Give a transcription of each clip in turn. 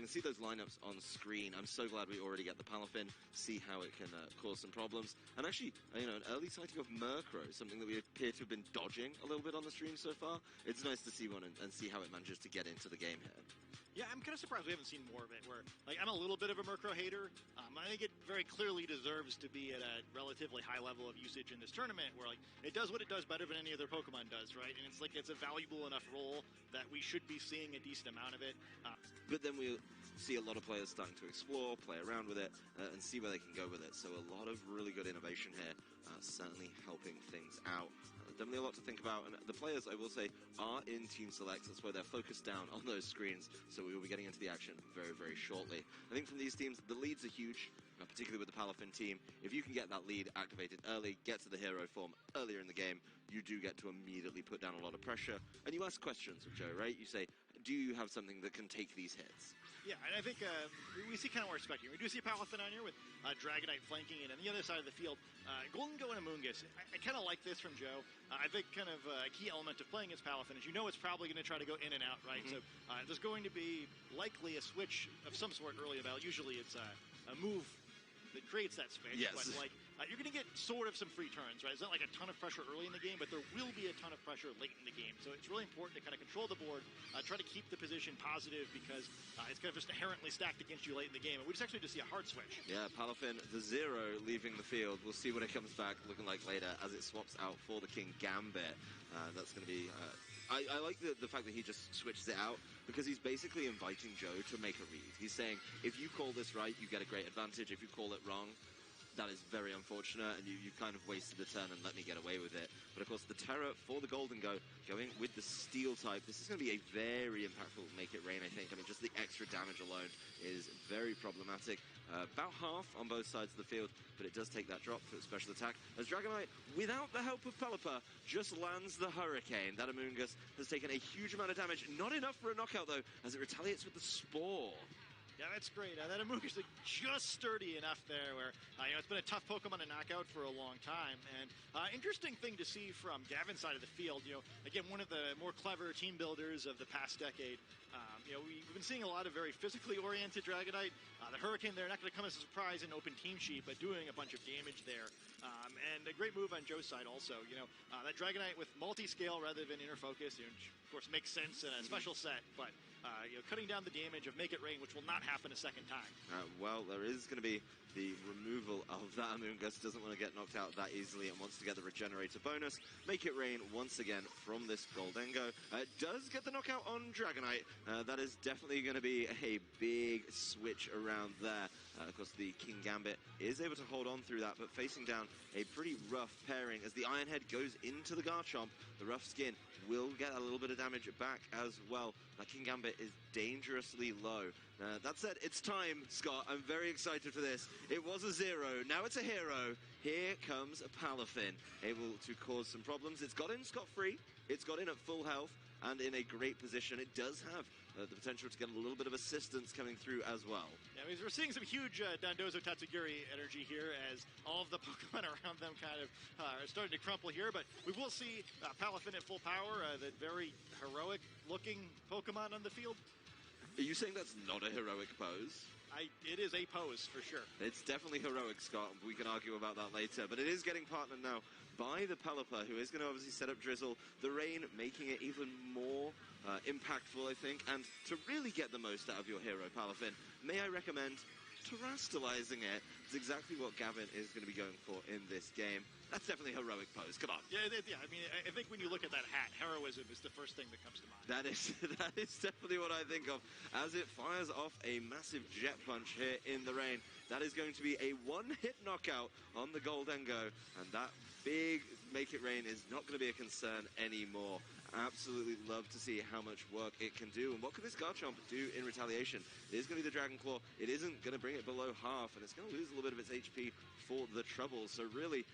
can see those lineups on screen. I'm so glad we already get the Palafin, see how it can cause some problems. And actually, an early sighting of Murkrow, something that we appear to have been dodging a little bit on the stream so far. It's nice to see one and see how it manages to get into the game here. Yeah, I'm kind of surprised we haven't seen more of it, where, like, I'm a little bit of a Murkrow hater. I think it very clearly deserves to be at a relatively high level of usage in this tournament, where, like, it does what it does better than any other Pokemon does, right? And it's, like, it's a valuable enough role that we should be seeing a decent amount of it. But then we see a lot of players starting to explore, play around with it, and see where they can go with it. So a lot of really good innovation here, certainly helping things out. Definitely a lot to think about. And the players, I will say, are in Team Select. That's where they're focused down on those screens. So we will be getting into the action very, very shortly. I think from these teams, the leads are huge, particularly with the Palafin team. If you can get that lead activated early, get to the hero form earlier in the game, you do get to immediately put down a lot of pressure. And you ask questions of Joe, right? You say, do you have something that can take these hits? Yeah, and I think we see kind of what we're expecting. We do see Palafin on here with Dragonite flanking it on the other side of the field. Golden Go and Amoonguss. I kind of like this from Joe. I think kind of a key element of playing against Palafin is it's probably going to try to go in and out, right? So there's going to be likely a switch of some sort early in the battle. Usually it's a move that creates that space. Yes. But like you're going to get sort of some free turns, right? It's not like a ton of pressure early in the game, but there will be a ton of pressure late in the game. So it's really important to kind of control the board, try to keep the position positive because it's kind of just inherently stacked against you late in the game. And we just actually just see a hard switch. Yeah, Palafin, the 0 leaving the field. We'll see what it comes back looking like later as it swaps out for the King Gambit. That's going to be... I like the fact that he just switches it out because he's basically inviting Joe to make a read. He's saying, if you call this right, you get a great advantage. If you call it wrong, that is very unfortunate, and you kind of wasted the turn and let me get away with it. But of course, the Terror for the Golden Go, going with the Steel type, this is going to be a very impactful Make It Rain, I think. I mean, just the extra damage alone is very problematic. About half on both sides of the field, but it does take that drop for the special attack. As Dragonite, without the help of Pelipper, just lands the Hurricane. That Amoonguss has taken a huge amount of damage. Not enough for a knockout, though, as it retaliates with the Spore. Yeah, that's great. That Amoonguss is just sturdy enough there where, it's been a tough Pokemon to knock out for a long time. And interesting thing to see from Gavin's side of the field, again, one of the more clever team builders of the past decade. We've been seeing a lot of very physically oriented Dragonite. The Hurricane there, not going to come as a surprise in open team sheet, but doing a bunch of damage there. And a great move on Joe's side also. That Dragonite with multi-scale rather than inner focus, which of course makes sense in a special set, but cutting down the damage of Make It Rain, which will not happen a second time. Well, there is going to be the removal of that Amoonguss. Doesn't want to get knocked out that easily and wants to get the Regenerator bonus. Make It Rain once again from this Goldengo. Does get the knockout on Dragonite. That is definitely going to be a big switch around there. Of course, the King Gambit is able to hold on through that, but facing down a pretty rough pairing as the Iron Head goes into the Garchomp. The rough skin will get a little bit of damage back as well. That King Gambit is dangerously low. That said, it's time, Scott. I'm very excited for this. It was a 0. Now it's a hero. Here comes a Palafin, able to cause some problems. It's got in scot-free. It's got in at full health and in a great position. It does have the potential to get a little bit of assistance coming through as well. Yeah, we're seeing some huge Dondozo Tatsugiri energy here as all of the Pokemon around them kind of are starting to crumple here. But we will see Palafin at full power, the very heroic-looking Pokemon on the field. Are you saying that's not a heroic pose? It is a pose, for sure. It's definitely heroic, Scott. We can argue about that later. But it is getting partnered now by the Pelipper, who is going to obviously set up Drizzle. The Rain making it even more impactful, I think. And to really get the most out of your hero, Palafin, may I recommend terastallizing it? It's exactly what Gavin is going to be going for in this game. That's definitely a heroic pose. Come on. Yeah, I mean, I think when you look at that hat, heroism is the first thing that comes to mind. That is definitely what I think of as it fires off a massive jet punch here in the Rain. That is going to be a one-hit knockout on the Goldengo, and that big Make It Rain is not going to be a concern anymore. Absolutely love to see how much work it can do. And what can this Garchomp do in retaliation? It is going to be the Dragon Claw. It isn't going to bring it below half, and it's going to lose a little bit of its HP for the trouble. So really,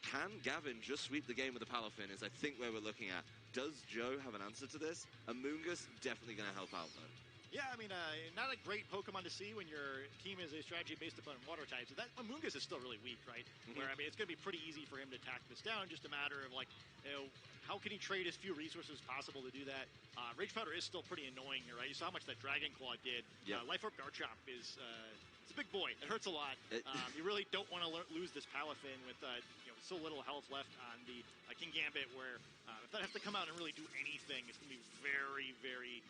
can Gavin just sweep the game with the Palafin is I think where we're looking at. Does Joe have an answer to this? Amoonguss definitely going to help out though. Yeah, I mean, not a great Pokemon to see when your team is a strategy based upon water types. That Amoonguss is still really weak, right? Where, I mean, it's going to be pretty easy for him to tack this down, just a matter of, like, you know, how can he trade as few resources as possible to do that? Rage Powder is still pretty annoying, right? You saw how much that Dragon Claw did. Yep. Life Orb Garchomp is... it's a big boy. It hurts a lot. You really don't want to lose this Palafin with you know, so little health left on the King Gambit, where if that has to come out and really do anything, it's going to be very, very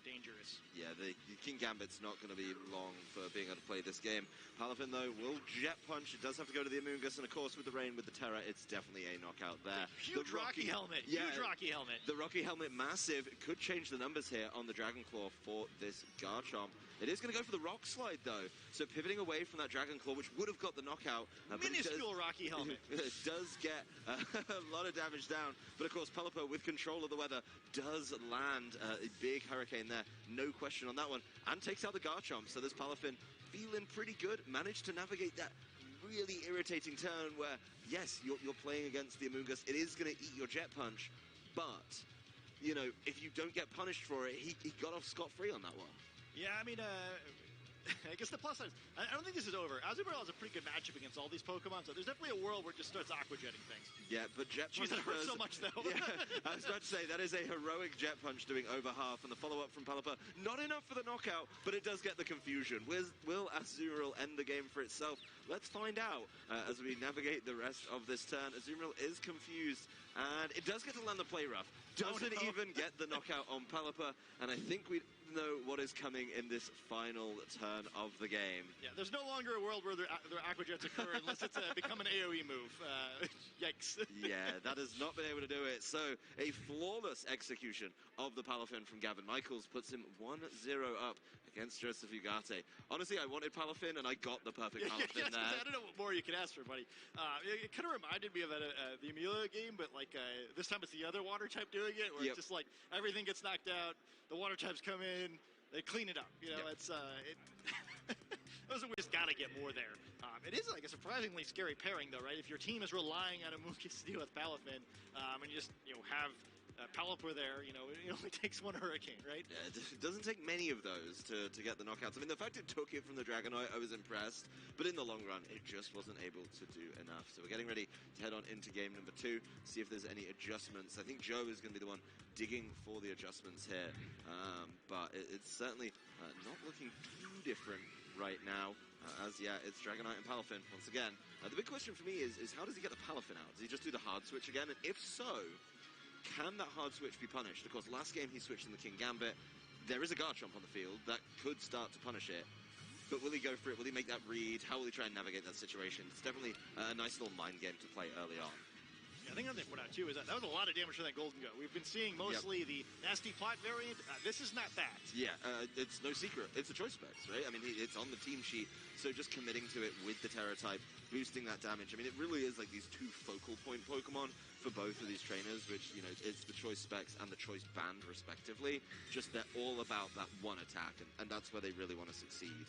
dangerous. Yeah, the King Gambit's not going to be long for being able to play this game. Palafin, though, will Jet Punch. It does have to go to the Amoonguss, and of course, with the rain, with the Terra, it's definitely a knockout there. Huge Rocky Helmet. Yeah, huge Rocky Helmet. The Rocky Helmet, massive. It could change the numbers here on the Dragon Claw for this Garchomp. It is going to go for the Rock Slide, though. So pivoting away from that Dragon Claw, which would have got the knockout. Minuscule Rocky Helmet. It does get a lot of damage down. But, of course, Pelipper, with control of the weather, does land a big Hurricane there. No question on that one. And takes out the Garchomp. So this Palafin feeling pretty good. Managed to navigate that really irritating turn where, yes, you're playing against the Amoonguss. It is going to eat your Jet Punch. But, you know, if you don't get punished for it, he got off scot-free on that one. Yeah, I mean, I guess the plus side is, I don't think this is over. Azumarill has a pretty good matchup against all these Pokemon, so there's definitely a world where it just starts aqua-jetting things. Yeah, but Jet Punch... That hurts so much, though. Yeah, I was about to say, that is a heroic Jet Punch doing over half, and the follow-up from Pelipper, not enough for the knockout, but it does get the confusion. Will Azumarill end the game for itself? Let's find out as we navigate the rest of this turn. Azumarill is confused, and it does get to land the Play Rough. Doesn't even get the knockout on Pelipper, and I think we know what is coming in this final turn of the game. Yeah, there's no longer a world where their Aqua Jets occur unless it's become an AoE move. Yikes. Yeah, that has not been able to do it. So, a flawless execution of the Palafin from Gavin Michaels puts him 1-0 up against Joseph Ugarte. Honestly, I wanted Palafin, and I got the perfect Palafin there. I don't know what more you can ask for, buddy. It kind of reminded me of the Amelia game, but like this time it's the other water type doing it, where it's just like everything gets knocked out, the water types come in, they clean it up. You know, it's we just gotta get more there. It is like a surprisingly scary pairing, though, right? If your team is relying on Amoonguss to deal with Palafin, and you just have Pelipper there, you know, it only takes one Hurricane, right? Yeah, it doesn't take many of those to get the knockouts. I mean, the fact it took it from the Dragonite, I was impressed. But in the long run, it just wasn't able to do enough. So we're getting ready to head on into game number 2, see if there's any adjustments. I think Joe is going to be the one digging for the adjustments here. But it's certainly not looking too different right now. It's Dragonite and Palafin once again. The big question for me is how does he get the Palafin out? Does he just do the hard switch again? And if so, can that hard switch be punished? Of course, last game he switched in the King Gambit. There is a Garchomp on the field that could start to punish it. But will he go for it? Will he make that read? How will he try and navigate that situation? It's definitely a nice little mind game to play early on. Yeah, I think another thing to point out, too, is that was a lot of damage for that Golden Go. We've been seeing mostly the nasty plot variant. This is not that. Yeah, it's no secret. It's a choice specs, right? I mean, it's on the team sheet, so just committing to it with the Terra type, boosting that damage. I mean, it really is like these two focal point Pokemon for both of these trainers, which, you know, it's the choice specs and the choice band, respectively. Just they're all about that one attack, and that's where they really want to succeed.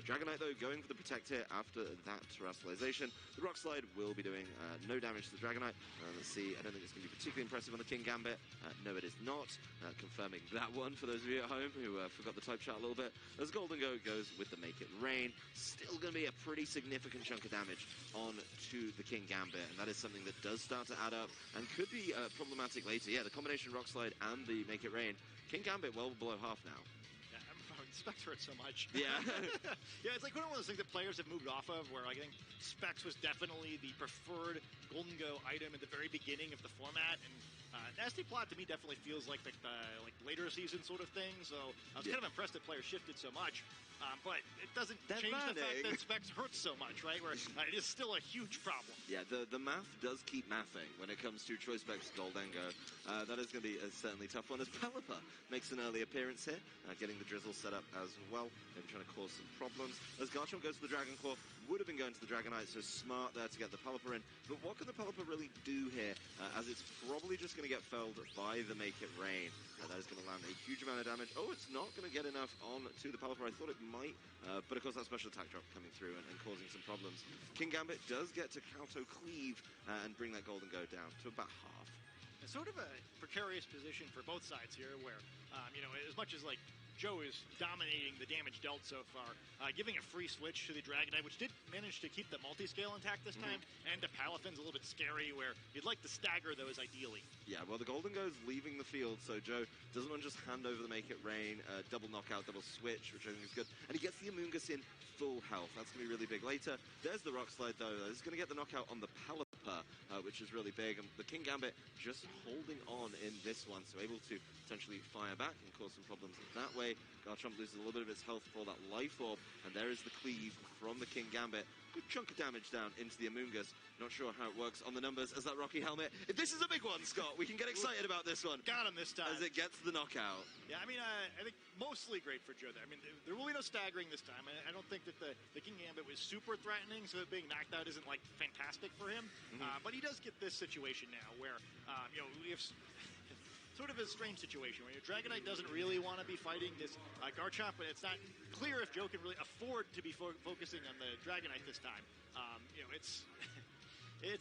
Dragonite, though, going for the Protect here after that Terrestrialization. The Rock Slide will be doing no damage to the Dragonite. Let's see, I don't think it's going to be particularly impressive on the King Gambit. No, it is not. Confirming that one for those of you at home who forgot the type chart a little bit. As Golden Go goes with the Make It Rain, still going to be a pretty significant chunk of damage on to the King Gambit, and that is something that does start to add up and could be problematic later. Yeah, the combination Rock Slide and the Make It Rain. King Gambit well below half now. Specs hurt so much. Yeah. Yeah, it's like one of those things that players have moved off of, where I think Specs was definitely the preferred Golden Go item at the very beginning of the format, and Nasty Plot to me definitely feels like the later season sort of thing, so I was kind of impressed that players shifted so much. But it doesn't change the fact that Specs hurts so much, right? Where it is still a huge problem. Yeah, the math does keep mathing when it comes to Choice Specs Goldengo. That is going to be a certainly tough one, as Pelipper makes an early appearance here, getting the Drizzle set up as well, maybe trying to cause some problems. As Garchomp goes to the Dragon Claw, would have been going to the Dragonite, so smart there to get the Pelipper in. But what can the Pelipper really do here, as it's probably just going to get felled by the Make It Rain. That is going to land a huge amount of damage. Oh, it's not going to get enough on to the Pelipper. I thought it might, but of course that special attack drop coming through and causing some problems. King Gambit does get to Kauto Cleave and bring that Golden Go down to about half. It's sort of a precarious position for both sides here, where, you know, as much as, like, Joe is dominating the damage dealt so far, giving a free switch to the Dragonite, which did manage to keep the multi-scale intact this time, and the Palafin's a little bit scary, where you'd like to stagger those ideally. Yeah, well, the Golden goes leaving the field, so Joe doesn't want to just hand over the Make It Rain, double knockout, double switch, which I think is good, and he gets the Amoonguss in full health. That's going to be really big later. There's the Rock Slide, though. This is going to get the knockout on the Palipper, which is really big, and the King Gambit just holding on in this one, so able to potentially fire back and cause some problems that way. Garchomp loses a little bit of its health for that Life Orb, and there is the cleave from the King Gambit. Good chunk of damage down into the Amoonguss. Not sure how it works on the numbers as that Rocky Helmet. If this is a big one, Scott, we can get excited about this one. Got him this time. As it gets the knockout. Yeah, I mean, I think mostly great for Joe there. I mean, there will be no staggering this time. I don't think that the King Gambit was super threatening, so being knocked out isn't, like, fantastic for him. But he does get this situation now where, you know, we have sort of a strange situation where your Dragonite doesn't really want to be fighting this Garchomp, but it's not clear if Joe can really afford to be focusing on the Dragonite this time. You know, it's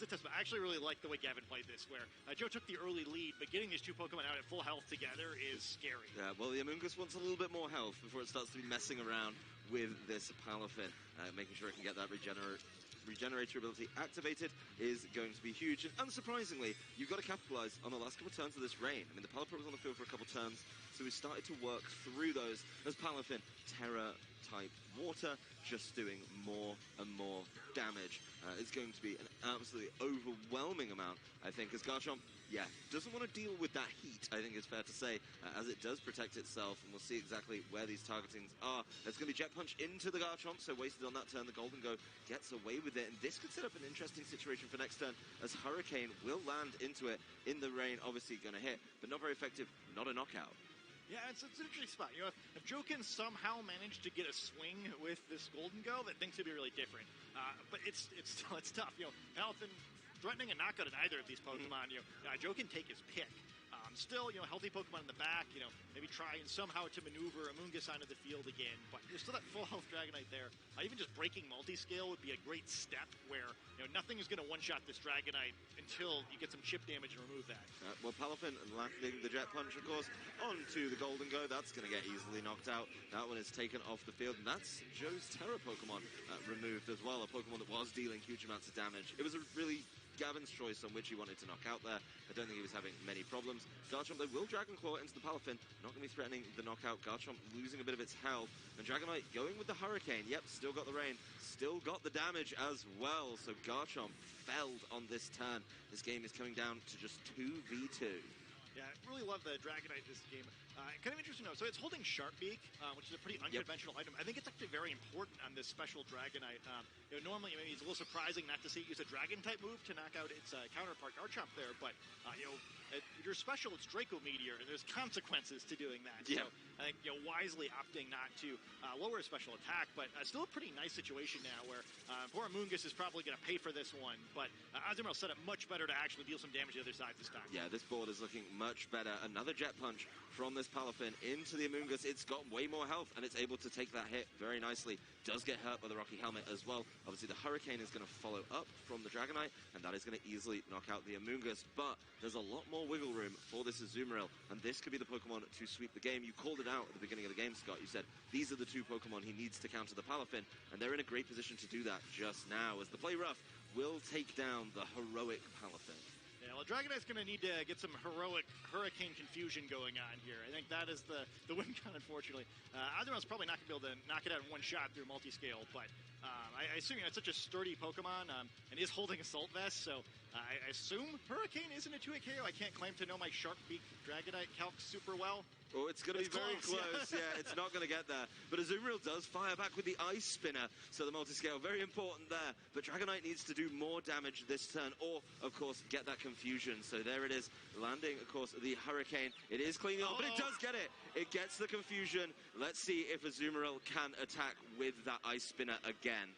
a test. I actually really like the way Gavin played this, where Joe took the early lead, but getting these two Pokemon out at full health together is scary. Yeah, well, the Amoonguss wants a little bit more health before it starts to be messing around with this Palafin, making sure it can get that regenerator ability activated is going to be huge. And unsurprisingly, you've got to capitalize on the last couple of turns of this rain. I mean, the Palipper was on the field for a couple of turns, so we started to work through those as Palafin, Terra-type water, just doing more and more damage. It's going to be an absolutely overwhelming amount, I think, as Garchomp, yeah, doesn't want to deal with that heat, I think is fair to say, as it does protect itself, and we'll see exactly where these targetings are. There's going to be Jet Punch into the Garchomp, so wasted on that turn. The Golden Go gets away with it, and this could set up an interesting situation for next turn, as Hurricane will land into it in the rain, obviously going to hit, but not very effective, not a knockout. Yeah, it's an interesting spot. You know, if Joe can somehow manage to get a swing with this Golden Go, then things could be really different. But it's tough. You know, Palafin threatening a knockout in either of these Pokemon, you know, Joe can take his pick. Still, you know, healthy Pokemon in the back, you know, maybe try somehow to maneuver Amoonguss onto the field again, but there's still that full health Dragonite there. Even just breaking multi-scale would be a great step where, you know, nothing is going to one-shot this Dragonite until you get some chip damage and remove that. Well, Palafin landing the Jet Punch, of course, onto the Golden Go. That's going to get easily knocked out. That one is taken off the field, and that's Joe's Terra Pokemon removed as well, a Pokemon that was dealing huge amounts of damage. It was a really Gavin's choice on which he wanted to knock out there. I don't think he was having many problems. Garchomp, they will Dragon Claw into the Palafin. Not going to be threatening the knockout. Garchomp losing a bit of its health. And Dragonite going with the Hurricane. Yep, still got the rain. Still got the damage as well. So Garchomp felled on this turn. This game is coming down to just 2v2. Yeah, I really love the Dragonite this game. Kind of interesting to know. So it's holding Sharp Beak, which is a pretty unconventional item. I think it's actually very important on this special Dragonite. You know, normally, maybe it's a little surprising not to see it use a Dragon-type move to knock out its counterpart Garchomp there, but, you know, your special, it's Draco Meteor, and there's consequences to doing that. Yeah. So I think, you know, wisely opting not to lower a special attack, but still a pretty nice situation now where poor Amoonguss is probably going to pay for this one, but Azumarill set up much better to actually deal some damage to the other side this time. Yeah, this board is looking much better. Another Jet Punch from this Palafin into the Amoonguss. It's got way more health, and it's able to take that hit very nicely. Does get hurt by the Rocky Helmet as well. Obviously, the Hurricane is going to follow up from the Dragonite, and that is going to easily knock out the Amoonguss. But there's a lot more wiggle room for this Azumarill, and this could be the Pokemon to sweep the game. You called it out at the beginning of the game, Scott. You said these are the two Pokemon he needs to counter the Palafin, and they're in a great position to do that just now, as the Play Rough will take down the heroic Palafin. Yeah, well, Dragonite's going to need to get some heroic Hurricane confusion going on here. I think that is the win con, unfortunately. Azumarill probably not going to be able to knock it out in one shot through multi-scale, but I assume it's such a sturdy Pokemon and is holding Assault Vest, so I assume Hurricane isn't a 2-hit KO. I can't claim to know my Sharp Beak Dragonite calc super well. Oh, it's going to be very close. Yeah, it's not going to get there. But Azumarill does fire back with the Ice Spinner, so the multi-scale, very important there. But Dragonite needs to do more damage this turn, or, of course, get that confusion. So there it is, landing, of course, the Hurricane. It is cleaning up, but it does get it. It gets the confusion. Let's see if Azumarill can attack with that Ice Spinner again.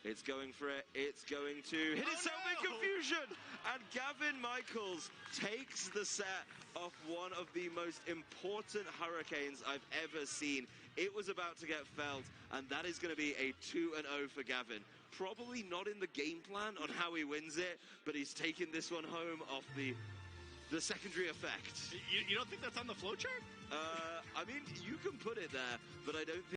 It's going for it. It's going to hit itself in confusion. And Gavin Michaels takes the set off one of the most important Hurricanes I've ever seen. It was about to get felled, and that is going to be a 2-0 for Gavin. Probably not in the game plan on how he wins it, but he's taking this one home off the secondary effect. You don't think that's on the flowchart? I mean, you can put it there, but I don't think